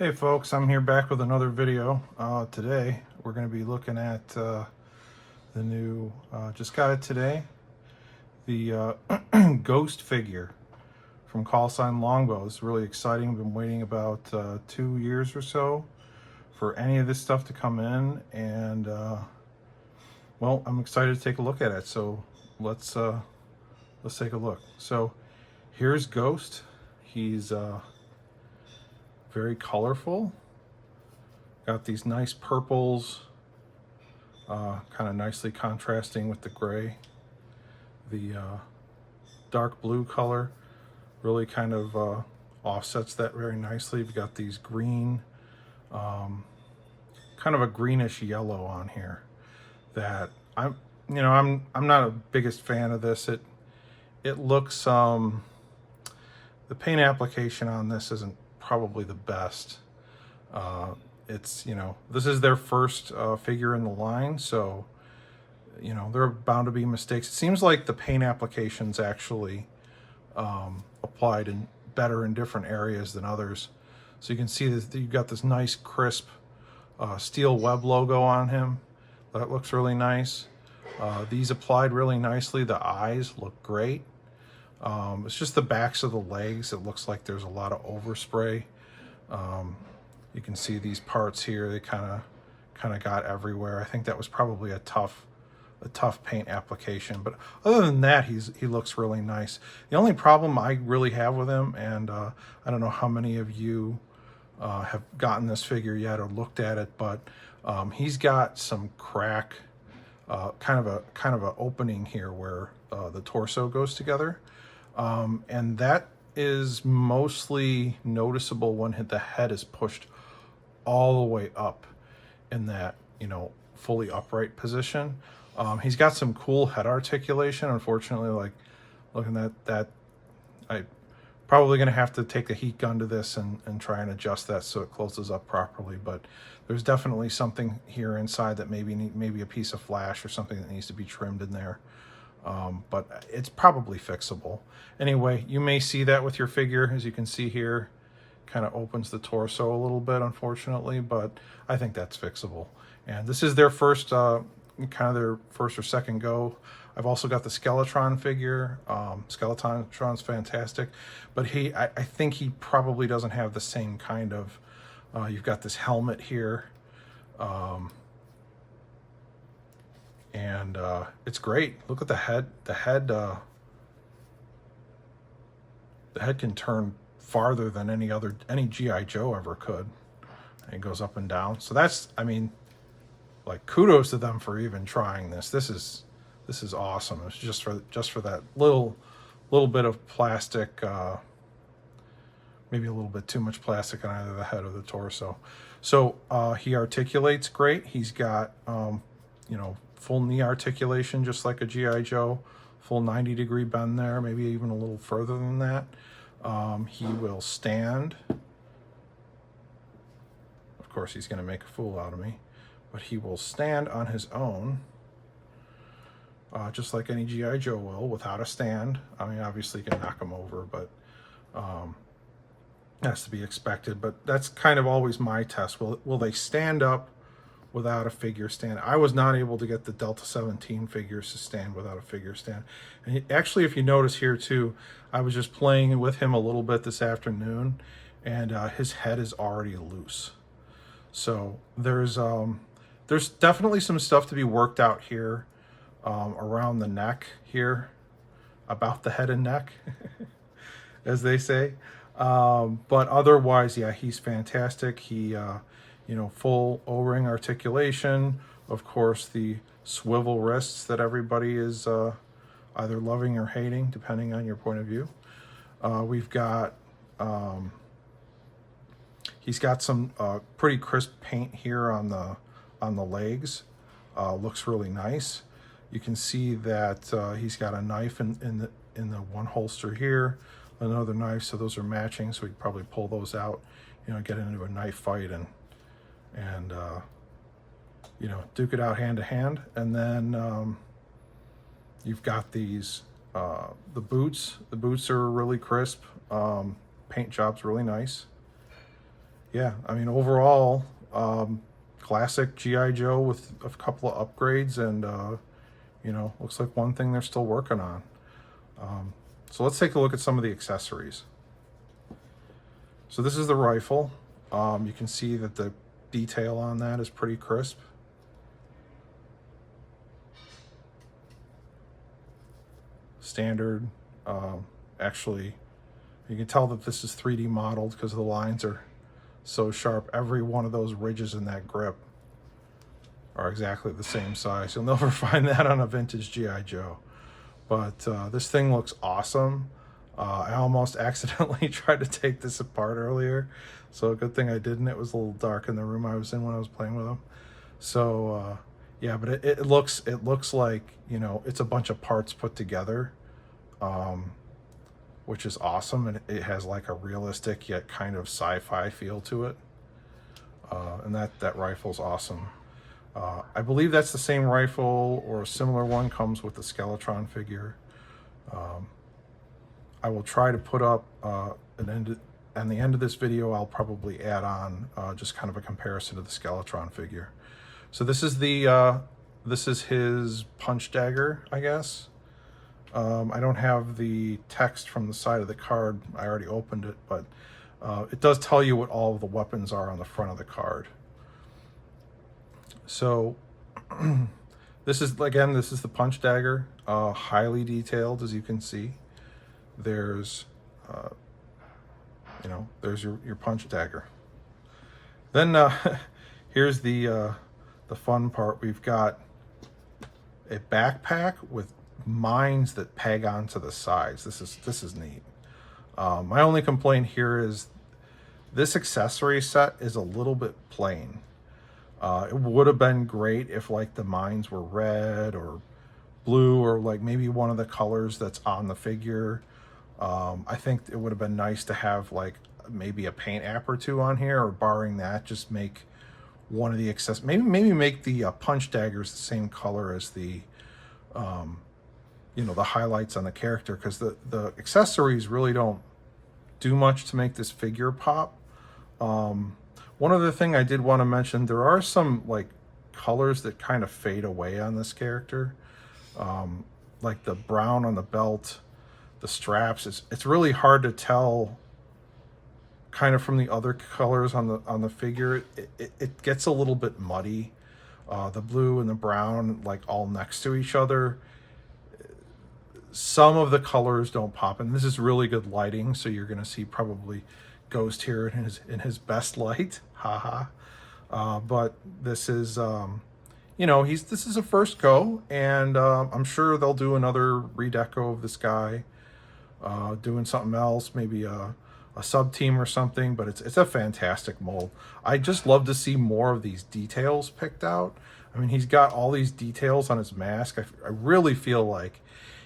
Hey folks, I'm here back with another video. Today we're going to be looking at the new, just got it today, the ghost figure from Callsign Longbow. It's really exciting. I've been waiting about 2 years or so for any of this stuff to come in, and well, I'm excited to take a look at it. So let's take a look. So here's Ghost. He's very colorful. Got these nice purples, kind of nicely contrasting with the gray. The dark blue color really kind of offsets that very nicely. We've got these green, kind of a greenish yellow on here that I'm not a biggest fan of this. It looks, the paint application on this isn't probably the best. It's, this is their first figure in the line, so, there are bound to be mistakes. It seems like the paint application's actually applied better in different areas than others. So you can see that you've got this nice crisp steel web logo on him. That looks really nice. These applied really nicely. The eyes look great. It's just the backs of the legs. It looks like there's a lot of overspray. You can see these parts here, they kind of got everywhere. I think that was probably a tough paint application, but other than that, he looks really nice. The only problem I really have with him, and I don't know how many of you have gotten this figure yet or looked at it, but he's got some crack, kind of a opening here where the torso goes together, and that is mostly noticeable when the head is pushed all the way up in that, fully upright position. He's got some cool head articulation. Unfortunately, like looking at that, I probably going to have to take a heat gun to this and try and adjust that so it closes up properly. But there's definitely something here inside that maybe a piece of flash or something that needs to be trimmed in there. But it's probably fixable. Anyway, you may see that with your figure. As you can see here, kind of opens the torso a little bit, unfortunately, but I think that's fixable. And this is their first, kind of their first or second go. I've also got the Skeletron figure. Skeletron's fantastic, but I think he probably doesn't have the same kind of, you've got this helmet here. And it's great. Look at the head. The head can turn farther than any G.I. Joe ever could. And it goes up and down. So that's, I mean, like, kudos to them for even trying this. This is awesome. It's just for that little bit of plastic, maybe a little bit too much plastic on either the head or the torso. So he articulates great. He's got full knee articulation, just like a G.I. Joe, full 90-degree bend there, maybe even a little further than that. He will stand. Of course, he's going to make a fool out of me, but he will stand on his own, just like any G.I. Joe will, without a stand. I mean, obviously you can knock him over, but that's to be expected. But that's kind of always my test. Will they stand up without a figure stand? I was not able to get the Delta 17 figures to stand without a figure stand. And actually, if you notice here too, I was just playing with him a little bit this afternoon, and his head is already loose. So there's definitely some stuff to be worked out here, around the neck here, about the head and neck, as they say. But otherwise, yeah, he's fantastic. He full O-ring articulation, of course, the swivel wrists that everybody is either loving or hating, depending on your point of view. We've got, he's got some pretty crisp paint here on the legs. Looks really nice. You can see that he's got a knife in the one holster here, another knife, so those are matching, so we could probably pull those out, get into a knife fight and duke it out hand to hand. And then you've got these the boots. The boots are really crisp. Paint job's really nice. yeah, I mean, overall, classic GI Joe with a couple of upgrades, and you know, looks like one thing they're still working on. So let's take a look at some of the accessories. So this is the rifle. You can see that the detail on that is pretty crisp. Standard. Actually, you can tell that this is 3D modeled because the lines are so sharp. Every one of those ridges in that grip are exactly the same size. You'll never find that on a vintage GI Joe. But this thing looks awesome. I almost accidentally tried to take this apart earlier, so good thing I didn't. It was a little dark in the room I was in when I was playing with them. So yeah, but it looks like, you know, it's a bunch of parts put together, which is awesome, and it has like a realistic yet kind of sci-fi feel to it. And that rifle's awesome. I believe that's the same rifle or a similar one comes with the Skeletron figure. I will try to put up on the end of this video, I'll probably add on just kind of a comparison to the Skeletron figure. So this is this is his punch dagger, I guess. I don't have the text from the side of the card. I already opened it, but it does tell you what all of the weapons are on the front of the card. So this is, again, this is the punch dagger, highly detailed, as you can see. There's, you know, there's your punch dagger. Then here's the fun part. We've got a backpack with mines that peg onto the sides. This is neat. My only complaint here is this accessory set is a little bit plain. It would have been great if like the mines were red or blue, or like maybe one of the colors that's on the figure. I think it would have been nice to have like maybe a paint app or two on here, or barring that, just make one of the maybe make the punch daggers the same color as the you know, the highlights on the character, because the accessories really don't do much to make this figure pop. One other thing I did want to mention, there are some like colors that kind of fade away on this character, like the brown on the belt, the straps. It's really hard to tell kind of from the other colors on the figure. It gets a little bit muddy. The blue and the brown like all next to each other. Some of the colors don't pop, and this is really good lighting, so you're going to see probably Ghost here in his best light, haha. But this is you know, this is a first go, and I'm sure they'll do another redeco of this guy, doing something else, maybe a sub team or something. But it's a fantastic mold. I just love to see more of these details picked out. I mean, he's got all these details on his mask. I really feel like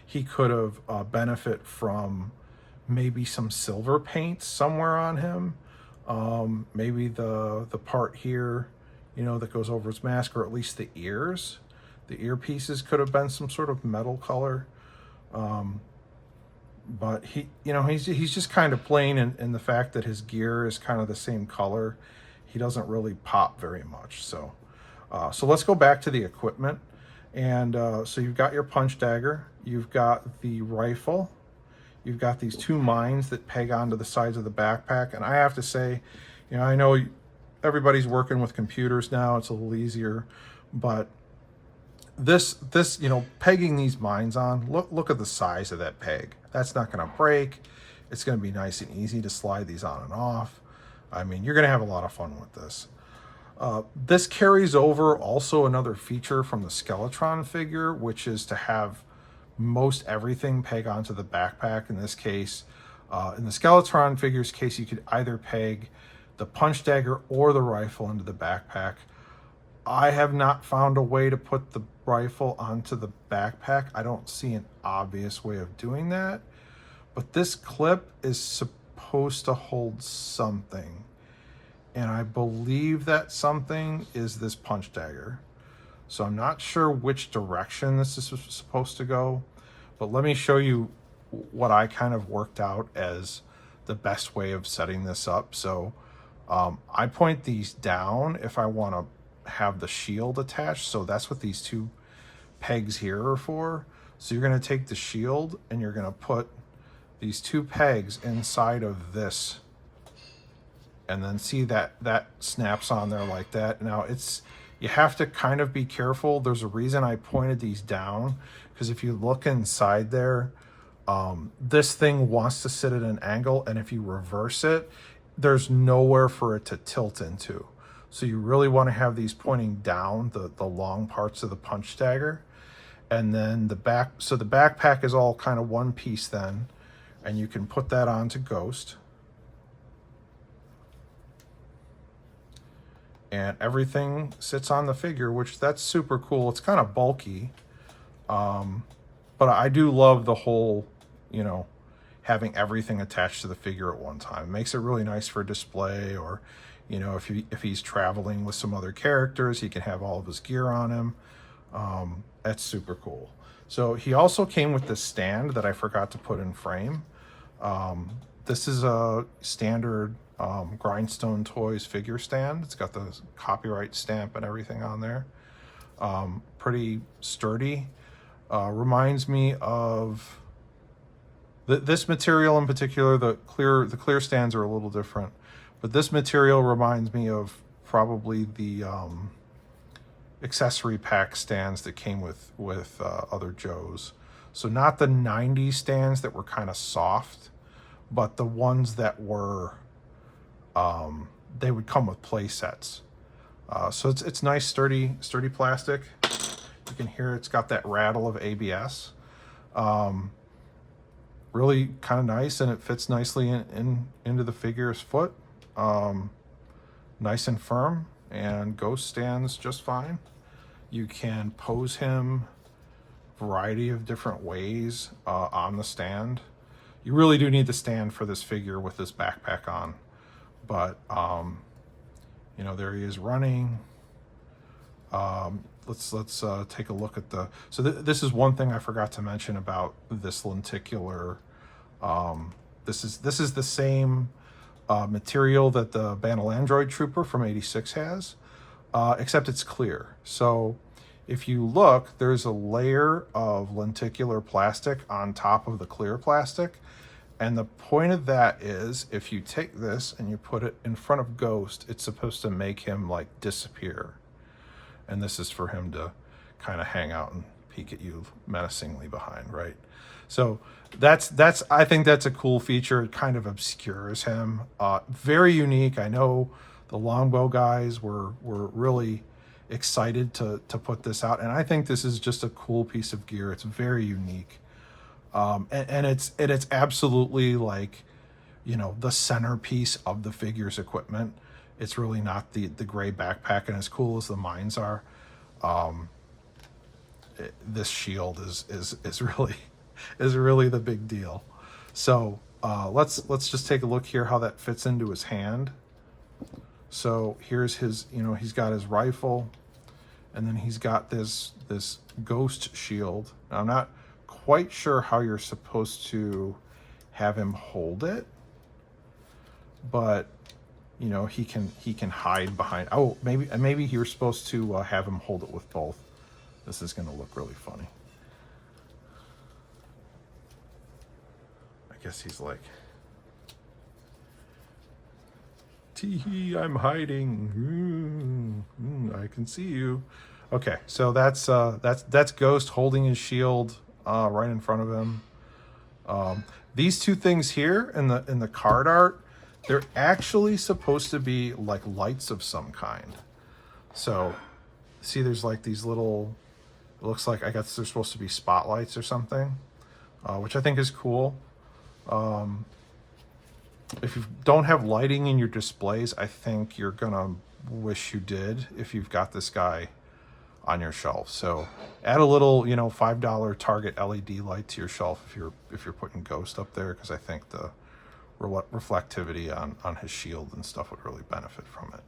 he could have benefit from maybe some silver paint somewhere on him. Maybe the part here, you know, that goes over his mask, or at least the ears. The earpieces could have been some sort of metal color. But he, you know, he's just kind of plain in the fact that his gear is kind of the same color. He doesn't really pop very much. So let's go back to the equipment. And so you've got your punch dagger, you've got the rifle, you've got these two mines that peg onto the sides of the backpack. And I have to say, you know, I know everybody's working with computers now, it's a little easier, but this, you know, pegging these mines on, look at the size of that peg. That's not going to break. It's going to be nice and easy to slide these on and off. I mean, you're going to have a lot of fun with this. This carries over also another feature from the Skeletron figure, which is to have most everything peg onto the backpack. In this case, in the Skeletron figure's case, you could either peg the punch dagger or the rifle into the backpack. I have not found a way to put the rifle onto the backpack. I don't see an obvious way of doing that, but this clip is supposed to hold something. And I believe that something is this punch dagger. So I'm not sure which direction this is supposed to go, but let me show you what I kind of worked out as the best way of setting this up. So I point these down if I want to have the shield attached. So that's what these two pegs here are for. So you're going to take the shield and you're going to put these two pegs inside of this, and then see that snaps on there like that. Now you have to kind of be careful. There's a reason I pointed these down, because if you look inside there, this thing wants to sit at an angle, and if you reverse it, there's nowhere for it to tilt into. So you really want to have these pointing down, the long parts of the punch dagger. And then the back, so the backpack is all kind of one piece then, and you can put that onto Ghost. And everything sits on the figure, which that's super cool. It's kind of bulky, but I do love the whole, having everything attached to the figure at one time. It makes it really nice for display, or, if he's traveling with some other characters, he can have all of his gear on him. That's super cool. So he also came with this stand that I forgot to put in frame. This is a standard Grindstone Toys figure stand. It's got the copyright stamp and everything on there. Pretty sturdy. Reminds me of this material in particular. The clear stands are a little different, but this material reminds me of probably the accessory pack stands that came with other Joes. So not the 90s stands that were kind of soft, but the ones that were they would come with play sets. So it's nice, sturdy plastic. You can hear it's got that rattle of ABS. Really kind of nice, and it fits nicely into the figure's foot. Nice and firm, and Ghost stands just fine. You can pose him a variety of different ways on the stand. You really do need the stand for this figure with this backpack on. But, there he is running. Let's take a look at so this is one thing I forgot to mention about this lenticular. This is the same material that the Bandalandroid Trooper from '86 has, except it's clear. So if you look, there's a layer of lenticular plastic on top of the clear plastic. And the point of that is, if you take this and you put it in front of Ghost, it's supposed to make him like disappear. And this is for him to kind of hang out and peek at you menacingly behind, right? So I think that's a cool feature. It kind of obscures him. Very unique. I know the Longbow guys were really excited to put this out, and I think this is just a cool piece of gear. It's very unique. And it's absolutely like, the centerpiece of the figure's equipment. It's really not the gray backpack, and as cool as the mines are, this shield is really the big deal. So let's just take a look here how that fits into his hand. So here's his, he's got his rifle, and then he's got this Ghost shield. Now, I'm not quite sure how you're supposed to have him hold it, but he can hide behind. Oh, maybe you're supposed to have him hold it with both. This is going to look really funny. I guess he's like, tee-hee, I'm hiding. I can see you. Okay, so that's Ghost holding his shield right in front of him. These two things here in the card art, they're actually supposed to be like lights of some kind. So see, there's like these little, it looks like, I guess they're supposed to be spotlights or something, which I think is cool. If you don't have lighting in your displays, I think you're gonna wish you did if you've got this guy on your shelf. So add a little, $5 Target LED light to your shelf if you're putting Ghost up there, because I think the reflectivity on his shield and stuff would really benefit from it.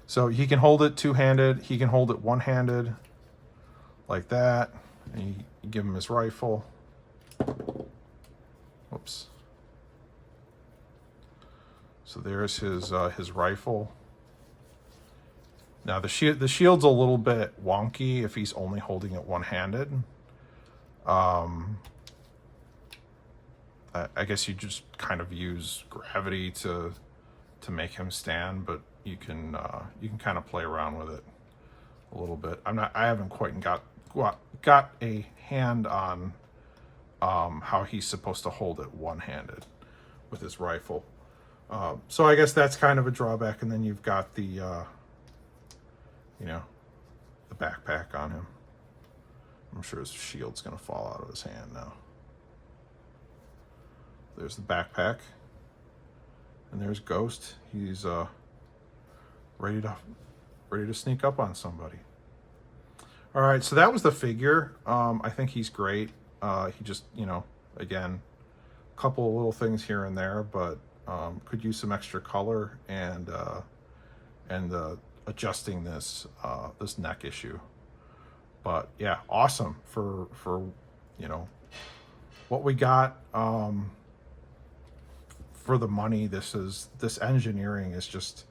So he can hold it two-handed. He can hold it one-handed like that. And you give him his rifle. Whoops. So there's his rifle. Now the shield's a little bit wonky if he's only holding it one-handed. I guess you just kind of use gravity to make him stand, but you can kind of play around with it a little bit. I haven't quite got a hand on how he's supposed to hold it one-handed with his rifle. So I guess that's kind of a drawback. And then you've got the the backpack on him. I'm sure his shield's gonna fall out of his hand now. There's the backpack, and there's Ghost. He's ready to sneak up on somebody. All right, so that was the figure. I think he's great. He just, again, a couple of little things here and there, but could use some extra color and adjusting this this neck issue. But yeah, awesome for what we got for the money. This engineering is just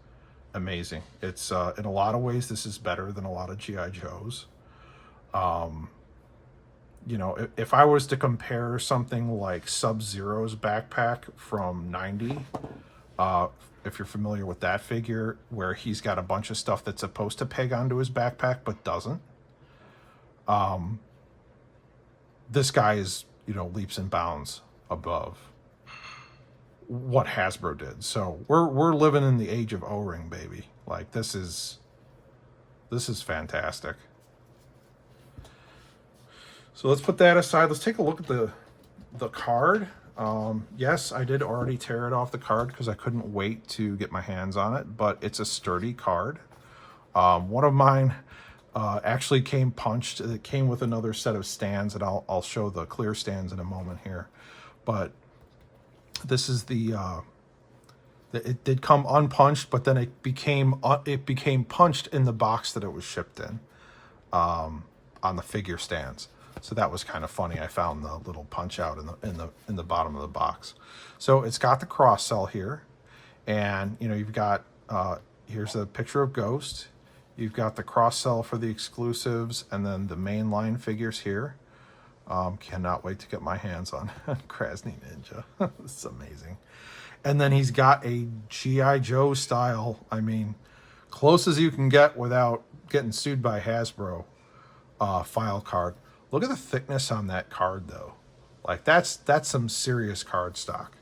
amazing. It's in a lot of ways this is better than a lot of GI Joes. If I was to compare something like Sub-Zero's backpack from 90, if you're familiar with that figure, where he's got a bunch of stuff that's supposed to peg onto his backpack but doesn't, this guy is, leaps and bounds above what Hasbro did. So we're living in the age of O-ring, baby. Like this is fantastic. So let's put that aside. Let's take a look at the card. Yes, I did already tear it off the card because I couldn't wait to get my hands on it, but it's a sturdy card. One of mine actually came punched. It came with another set of stands, and I'll show the clear stands in a moment here. But this is it did come unpunched, but then it became punched in the box that it was shipped in on the figure stands. So that was kind of funny. I found the little punch out in the bottom of the box. So it's got the cross cell here, and you've got here's a picture of Ghost. You've got the cross cell for the exclusives, and then the mainline figures here. Cannot wait to get my hands on Krasny Ninja. This is amazing. And then he's got a G.I. Joe style, close as you can get without getting sued by Hasbro, file card. Look at the thickness on that card, though. Like, that's some serious card stock.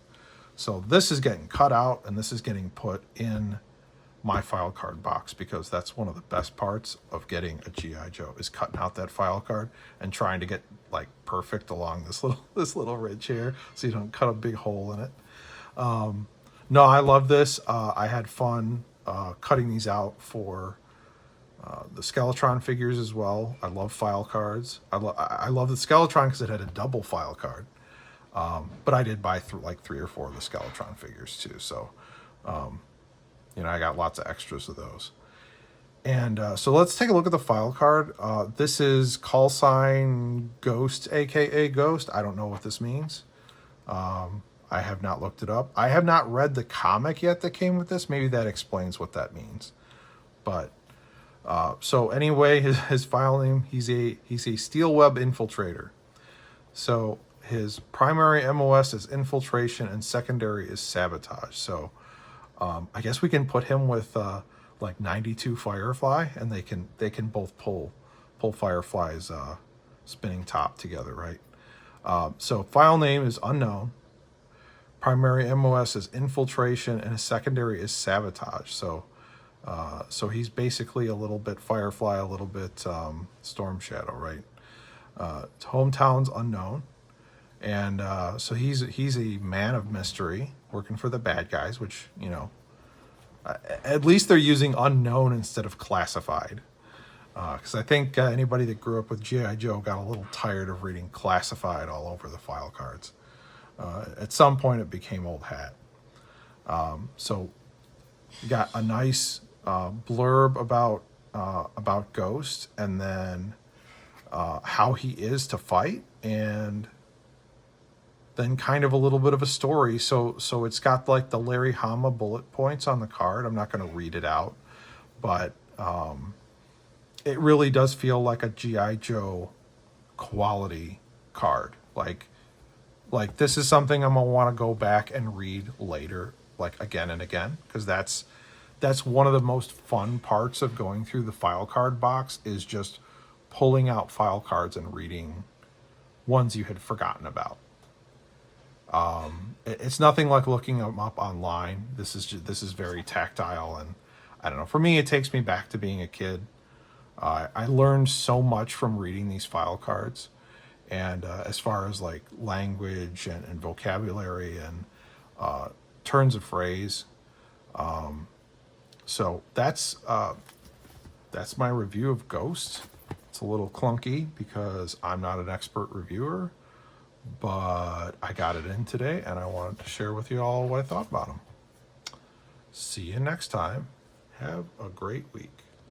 So this is getting cut out, and this is getting put in my file card box, because that's one of the best parts of getting a G.I. Joe, is cutting out that file card and trying to get like perfect along this little ridge here, so you don't cut a big hole in it. No, I love this. I had fun cutting these out for the Skeletron figures as well. I love file cards. I love the Skeletron because it had a double file card. But I did buy like 3 or 4 of the Skeletron figures too. So, I got lots of extras of those. And so let's take a look at the file card. This is Callsign Ghost, aka Ghost. I don't know what this means. I have not looked it up. I have not read the comic yet that came with this. Maybe that explains what that means. But so anyway, his file name, he's a steel web infiltrator. So his primary MOS is infiltration and secondary is sabotage. So I guess we can put him with like 92 Firefly, and they can both pull Firefly's spinning top together, right? So file name is unknown. Primary MOS is infiltration, and his secondary is sabotage. So he's basically a little bit Firefly, a little bit Storm Shadow, right? Hometown's unknown, and so he's a man of mystery, working for the bad guys, which at least they're using unknown instead of classified. Because I think anybody that grew up with G.I. Joe got a little tired of reading classified all over the file cards. At some point, it became old hat. So you got a nice blurb about Ghost, and then how he is to fight, and then kind of a little bit of a story. So it's got like the Larry Hama bullet points on the card. I'm not going to read it out, but it really does feel like a G.I. Joe quality card. Like this is something I'm gonna want to go back and read later, like again and again, because that's one of the most fun parts of going through the file card box, is just pulling out file cards and reading ones you had forgotten about. It's nothing like looking them up online. This is very tactile, and I don't know. For me, it takes me back to being a kid. I learned so much from reading these file cards, and as far as like language and vocabulary and turns of phrase. So that's my review of Ghost. It's a little clunky because I'm not an expert reviewer, but I got it in today and I wanted to share with you all what I thought about them. See you next time. Have a great week.